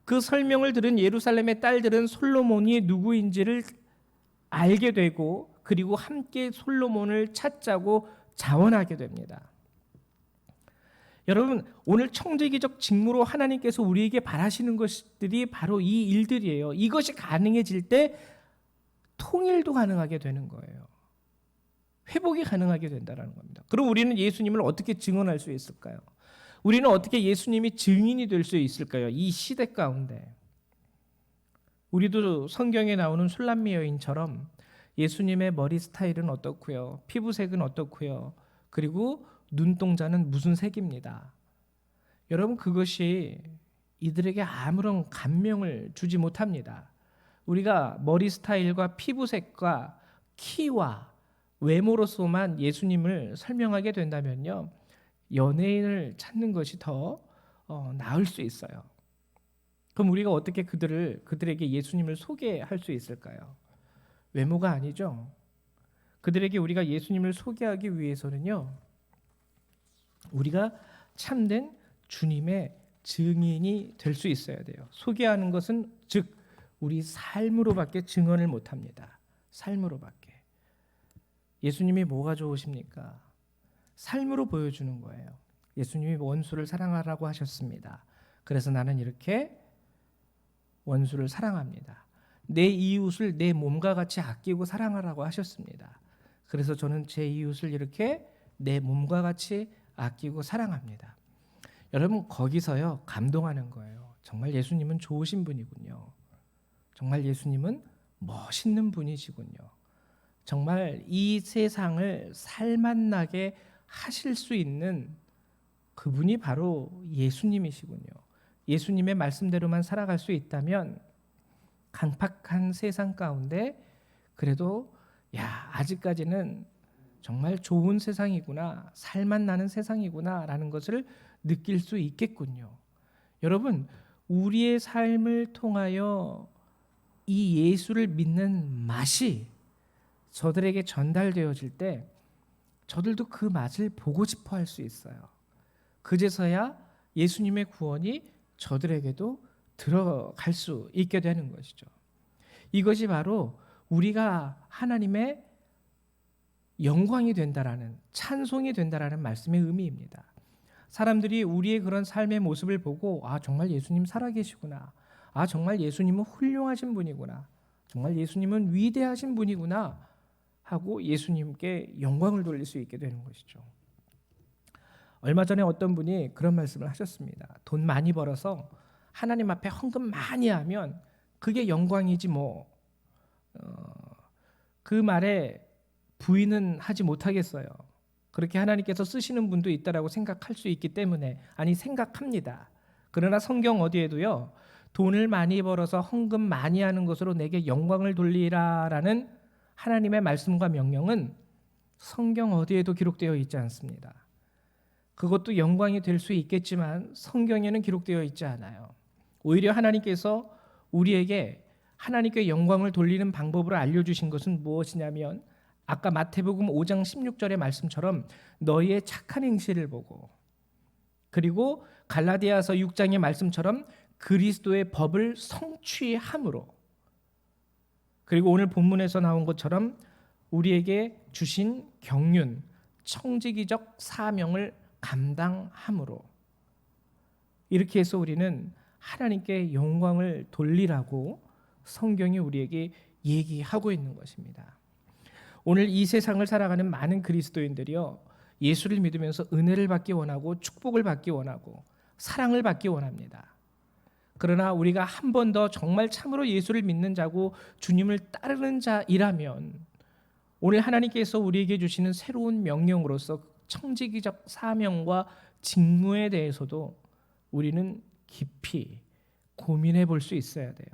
그 설명을 들은 예루살렘의 딸들은 솔로몬이 누구인지를 알게 되고, 그리고 함께 솔로몬을 찾자고 자원하게 됩니다. 여러분, 오늘 청지기적 직무로 하나님께서 우리에게 바라시는 것들이 바로 이 일들이에요. 이것이 가능해질 때 통일도 가능하게 되는 거예요. 회복이 가능하게 된다는 겁니다. 그럼 우리는 예수님을 어떻게 증언할 수 있을까요? 우리는 어떻게 예수님이 증인이 될 수 있을까요? 이 시대 가운데 우리도 성경에 나오는 술람미 여인처럼 예수님의 머리 스타일은 어떻고요, 피부색은 어떻고요, 그리고 눈동자는 무슨 색입니다. 여러분, 그것이 이들에게 아무런 감명을 주지 못합니다. 우리가 머리 스타일과 피부색과 키와 외모로서만 예수님을 설명하게 된다면요, 연예인을 찾는 것이 더 나을 수 있어요. 그럼 우리가 어떻게 그들에게 예수님을 소개할 수 있을까요? 외모가 아니죠. 그들에게 우리가 예수님을 소개하기 위해서는요, 우리가 참된 주님의 증인이 될 수 있어야 돼요. 소개하는 것은 즉 우리 삶으로밖에 증언을 못합니다. 삶으로밖에. 예수님이 뭐가 좋으십니까? 삶으로 보여주는 거예요. 예수님이 원수를 사랑하라고 하셨습니다. 그래서 나는 이렇게 원수를 사랑합니다. 내 이웃을 내 몸과 같이 아끼고 사랑하라고 하셨습니다. 그래서 저는 제 이웃을 이렇게 내 몸과 같이 아끼고 사랑합니다. 여러분, 거기서요, 감동하는 거예요. 정말 예수님은 좋으신 분이군요. 정말 예수님은 멋있는 분이시군요. 정말 이 세상을 살맛나게 하실 수 있는 그분이 바로 예수님이시군요. 예수님의 말씀대로만 살아갈 수 있다면 강팍한 세상 가운데 그래도 아직까지는 정말 좋은 세상이구나, 살맛나는 세상이구나 라는 것을 느낄 수 있겠군요. 여러분, 우리의 삶을 통하여 이 예수를 믿는 맛이 저들에게 전달되어질 때 저들도 그 맛을 보고 싶어 할 수 있어요. 그제서야 예수님의 구원이 저들에게도 들어갈 수 있게 되는 것이죠. 이것이 바로 우리가 하나님의 영광이 된다라는, 찬송이 된다라는 말씀의 의미입니다. 사람들이 우리의 그런 삶의 모습을 보고 정말 예수님 살아계시구나, 정말 예수님은 훌륭하신 분이구나, 정말 예수님은 위대하신 분이구나 하고 예수님께 영광을 돌릴 수 있게 되는 것이죠. 얼마 전에 어떤 분이 그런 말씀을 하셨습니다. 돈 많이 벌어서 하나님 앞에 헌금 많이 하면 그게 영광이지 뭐. 그 말에 부인은 하지 못하겠어요. 그렇게 하나님께서 쓰시는 분도 있다라고 생각할 수 있기 때문에, 생각합니다. 그러나 성경 어디에도요, 돈을 많이 벌어서 헌금 많이 하는 것으로 내게 영광을 돌리라라는 하나님의 말씀과 명령은 성경 어디에도 기록되어 있지 않습니다. 그것도 영광이 될 수 있겠지만 성경에는 기록되어 있지 않아요. 오히려 하나님께서 우리에게 하나님께 영광을 돌리는 방법을 알려주신 것은 무엇이냐면, 아까 마태복음 5장 16절의 말씀처럼 너희의 착한 행실을 보고, 그리고 갈라디아서 6장의 말씀처럼 그리스도의 법을 성취함으로, 그리고 오늘 본문에서 나온 것처럼 우리에게 주신 경륜, 청지기적 사명을 감당함으로, 이렇게 해서 우리는 하나님께 영광을 돌리라고 성경이 우리에게 얘기하고 있는 것입니다. 오늘 이 세상을 살아가는 많은 그리스도인들이요, 예수를 믿으면서 은혜를 받기 원하고 축복을 받기 원하고 사랑을 받기 원합니다. 그러나 우리가 한 번 더 정말 참으로 예수를 믿는 자고 주님을 따르는 자이라면, 오늘 하나님께서 우리에게 주시는 새로운 명령으로서 청지기적 사명과 직무에 대해서도 우리는 깊이 고민해 볼 수 있어야 돼요.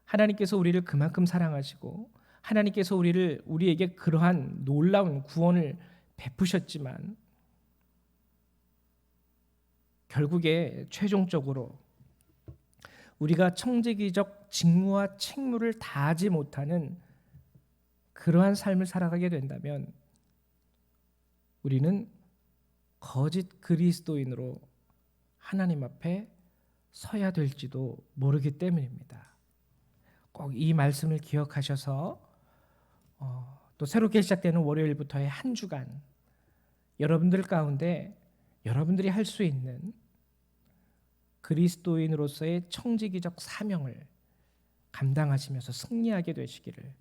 하나님께서 우리를 그만큼 사랑하시고 하나님께서 우리에게 그러한 놀라운 구원을 베푸셨지만, 결국에 최종적으로 우리가 청지기적 직무와 책무를 다하지 못하는 그러한 삶을 살아가게 된다면 우리는 거짓 그리스도인으로 하나님 앞에 서야 될지도 모르기 때문입니다. 꼭 이 말씀을 기억하셔서 또 새롭게 시작되는 월요일부터의 한 주간, 여러분들 가운데 여러분들이 할 수 있는 그리스도인으로서의 청지기적 사명을 감당하시면서 승리하게 되시기를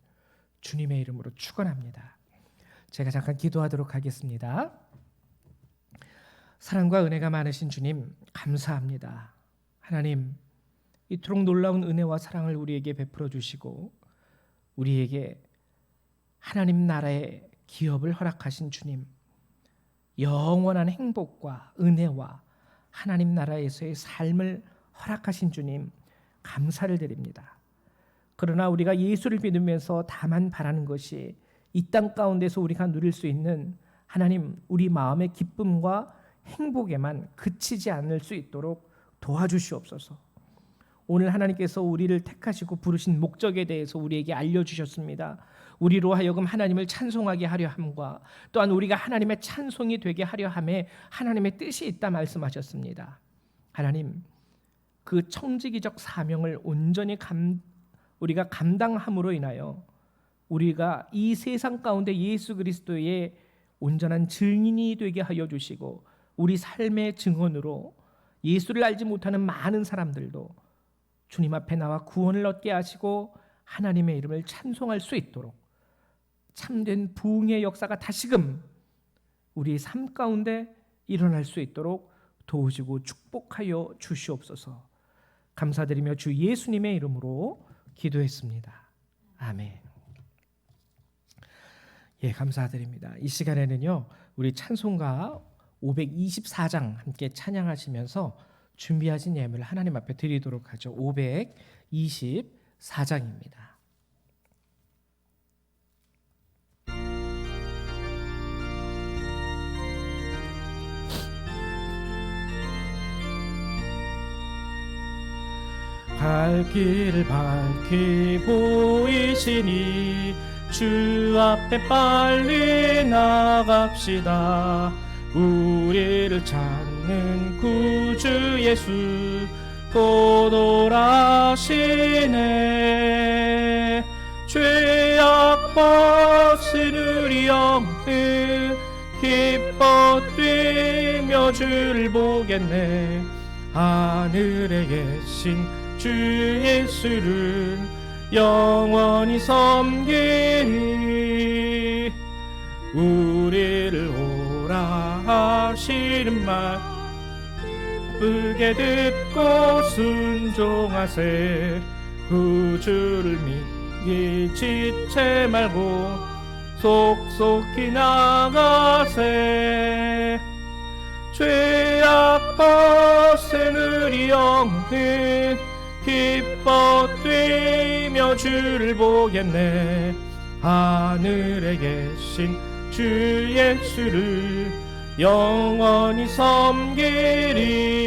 주님의 이름으로 축원합니다. 제가 잠깐 기도하도록 하겠습니다. 사랑과 은혜가 많으신 주님, 감사합니다. 하나님, 이토록 놀라운 은혜와 사랑을 우리에게 베풀어 주시고 우리에게 하나님 나라의 기업을 허락하신 주님, 영원한 행복과 은혜와 하나님 나라에서의 삶을 허락하신 주님, 감사를 드립니다. 그러나 우리가 예수를 믿으면서 다만 바라는 것이 이 땅 가운데서 우리가 누릴 수 있는 하나님, 우리 마음의 기쁨과 행복에만 그치지 않을 수 있도록 도와주시옵소서. 오늘 하나님께서 우리를 택하시고 부르신 목적에 대해서 우리에게 알려주셨습니다. 우리로 하여금 하나님을 찬송하게 하려 함과 또한 우리가 하나님의 찬송이 되게 하려 함에 하나님의 뜻이 있다 말씀하셨습니다. 하나님, 그 청지기적 사명을 온전히 우리가 감당함으로 인하여 우리가 이 세상 가운데 예수 그리스도의 온전한 증인이 되게 하여 주시고 우리 삶의 증언으로 예수를 알지 못하는 많은 사람들도 주님 앞에 나와 구원을 얻게 하시고 하나님의 이름을 찬송할 수 있도록 참된 부흥의 역사가 다시금 우리 삶 가운데 일어날 수 있도록 도우시고 축복하여 주시옵소서. 감사드리며 주 예수님의 이름으로 기도했습니다. 아멘. 예, 감사드립니다. 이 시간에는요, 우리 찬송가 524장 함께 찬양하시면서 준비하신 예물을 하나님 앞에 드리도록 하죠. 524장입니다. 갈 길 밝히 보이시니 주 앞에 빨리 나갑시다. 우리를 찾는 구주 예수 곧 오라시네. 죄악 벗은 우리 영은 기뻐 뛰며 주를 보겠네. 하늘에 계신 주 예수를 영원히 섬기리. 우리를 오라 하시는 말 기쁘게 듣고 순종하세. 구주를 믿기 지체 말고 속속히 나가세. 죄악 벗은 우리 영은 기뻐 뛰며 주를 보겠네. 하늘에 계신 주 예수를 영원히 섬기리.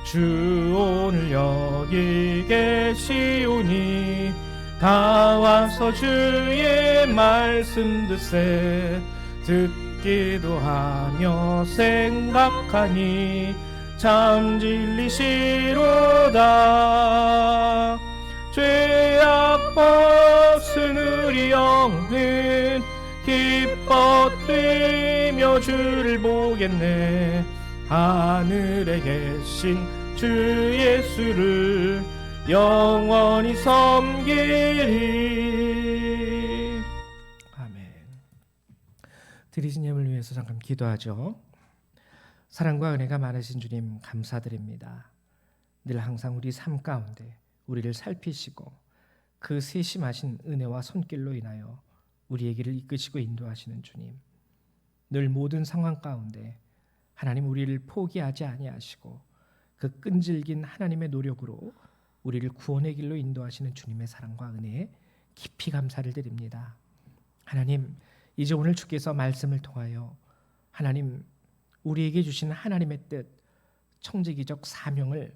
주 오늘 여기 계시오니 다 와서 주의 말씀 듣세. 듣기도 하며 생각하니 참 진리시로다. 죄악 벗은 우리 영은 기뻐 뛰며 주를 보겠네. 하늘에 계신 주 예수를 영원히 섬기리. 아멘. 드리신 예물 위해서 잠깐 기도하죠. 사랑과 은혜가 많으신 주님 감사드립니다. 늘 항상 우리 삶 가운데 우리를 살피시고 그 세심하신 은혜와 손길로 인하여 우리의 길을 이끄시고 인도하시는 주님. 늘 모든 상황 가운데 하나님 우리를 포기하지 아니하시고 그 끈질긴 하나님의 노력으로 우리를 구원의 길로 인도하시는 주님의 사랑과 은혜에 깊이 감사를 드립니다. 하나님, 이제 오늘 주께서 말씀을 통하여 하나님 우리에게 주신 하나님의 뜻, 청지기적 사명을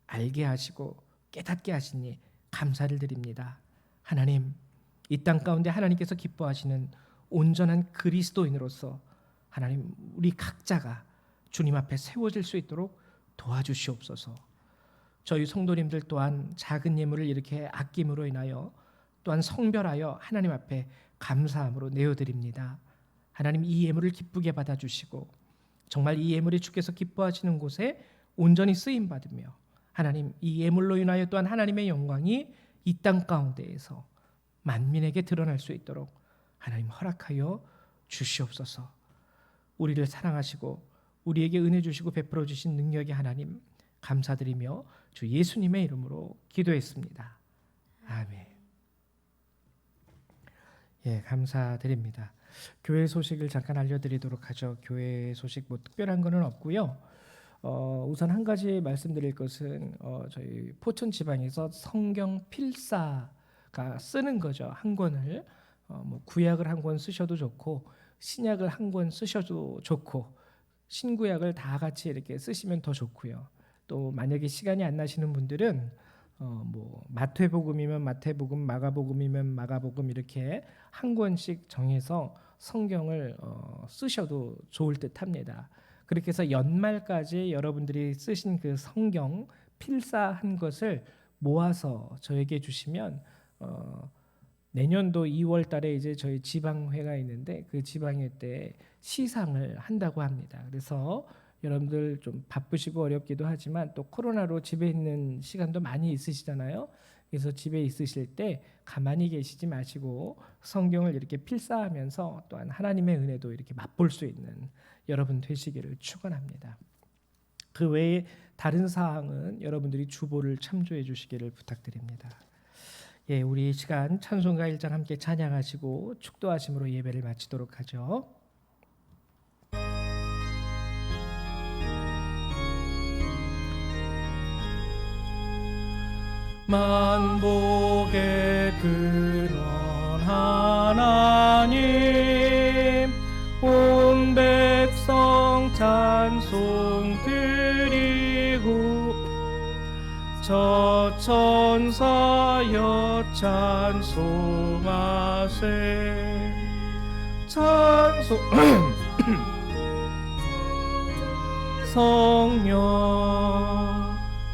알게 하시고 깨닫게 하시니 감사를 드립니다. 하나님, 이 땅 가운데 하나님께서 기뻐하시는 온전한 그리스도인으로서 하나님 우리 각자가 주님 앞에 세워질 수 있도록 도와주시옵소서. 저희 성도님들 또한 작은 예물을 이렇게 아낌으로 인하여 또한 성별하여 하나님 앞에 감사함으로 내어드립니다. 하나님 이 예물을 기쁘게 받아주시고 정말 이 예물이 주께서 기뻐하시는 곳에 온전히 쓰임받으며 하나님 이 예물로 인하여 또한 하나님의 영광이 이 땅 가운데에서 만민에게 드러날 수 있도록 하나님 허락하여 주시옵소서. 우리를 사랑하시고 우리에게 은혜 주시고 베풀어 주신 능력의 하나님 감사드리며 주 예수님의 이름으로 기도했습니다. 아멘. 예, 감사드립니다. 교회 소식을 잠깐 알려드리도록 하죠. 교회 소식 뭐 특별한 거는 없고요. 우선 한 가지 말씀드릴 것은 저희 포천 지방에서 성경 필사가 쓰는 거죠. 한 권을 뭐 구약을 한 권 쓰셔도 좋고 신약을 한 권 쓰셔도 좋고 신구약을 다 같이 이렇게 쓰시면 더 좋고요. 또 만약에 시간이 안 나시는 분들은 뭐 마태복음이면 마태복음, 마가복음이면 마가복음 이렇게 한 권씩 정해서 성경을 쓰셔도 좋을 듯합니다. 그렇게 해서 연말까지 여러분들이 쓰신 그 성경 필사한 것을 모아서 저에게 주시면 내년도 2월 달에 이제 저희 지방회가 있는데 그 지방회 때 시상을 한다고 합니다. 그래서 여러분들 좀 바쁘시고 어렵기도 하지만 또 코로나로 집에 있는 시간도 많이 있으시잖아요. 그래서 집에 있으실 때 가만히 계시지 마시고 성경을 이렇게 필사하면서 또한 하나님의 은혜도 이렇게 맛볼 수 있는 여러분 되시기를 축원합니다. 그 외에 다른 사항은 여러분들이 주보를 참조해 주시기를 부탁드립니다. 예, 우리 시간 찬송가 1장 함께 찬양하시고 축도하심으로 예배를 마치도록 하죠. 만복의 근원 하나님 온 백성 찬송 드리고 저 천사여 찬송하세 찬송 성령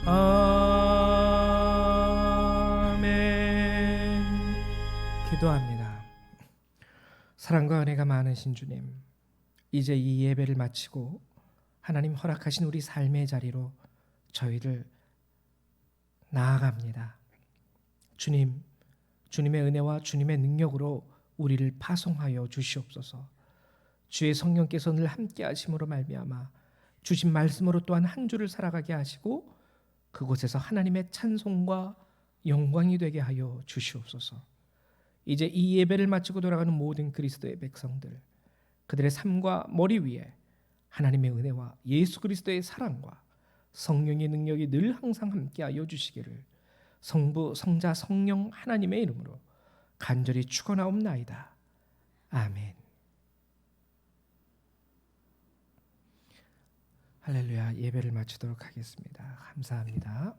아멘. 기도합니다. 사랑과 은혜가 많으신 주님, 이제 이 예배를 마치고 하나님 허락하신 우리 삶의 자리로 저희를 나아갑니다. 주님, 주님의 은혜와 주님의 능력으로 우리를 파송하여 주시옵소서. 주의 성령께서 늘 함께 하심으로 말미암아 주신 말씀으로 또한 한 주를 살아가게 하시고 그곳에서 하나님의 찬송과 영광이 되게 하여 주시옵소서. 이제 이 예배를 마치고 돌아가는 모든 그리스도의 백성들, 그들의 삶과 머리 위에 하나님의 은혜와 예수 그리스도의 사랑과 성령의 능력이 늘 항상 함께하여 주시기를 성부, 성자, 성령 하나님의 이름으로 간절히 축원하옵나이다. 아멘. 할렐루야. 예배를 마치도록 하겠습니다. 감사합니다.